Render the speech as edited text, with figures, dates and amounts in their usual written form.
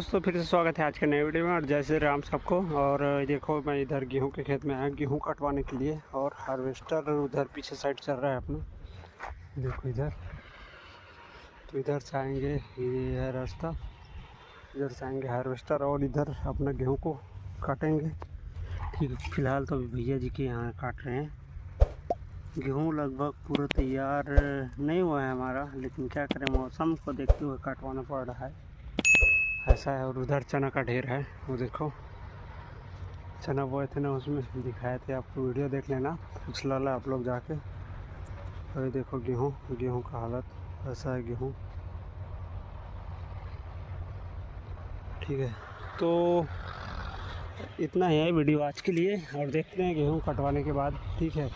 दोस्तों, फिर से स्वागत है आज के नए वीडियो में। और जय श्री राम सबको। और देखो, मैं इधर गेहूं के खेत में आया गेहूं कटवाने के लिए। और हार्वेस्टर उधर पीछे साइड चल रहा है अपना। देखो इधर, तो इधर से आएंगे, ये है रास्ता, इधर से आएंगे हार्वेस्टर और इधर अपना गेहूं को काटेंगे। ठीक है, फिलहाल तो भैया जी के यहाँ काट रहे हैं। गेहूँ लगभग पूरा तैयार नहीं हुआ है हमारा, लेकिन क्या करें, मौसम को देखते हुए काटवाना पड़ रहा है, ऐसा है। और उधर चना का ढेर है, वो देखो चना बोए थे ना, उसमें दिखाए थे आपको, वीडियो देख लेना, पूछ ला आप लोग जाके। और ये देखो गेहूँ का हालत ऐसा है। गेहूँ ठीक है, तो इतना ही है वीडियो आज के लिए। और देखते हैं गेहूँ कटवाने के बाद, ठीक है।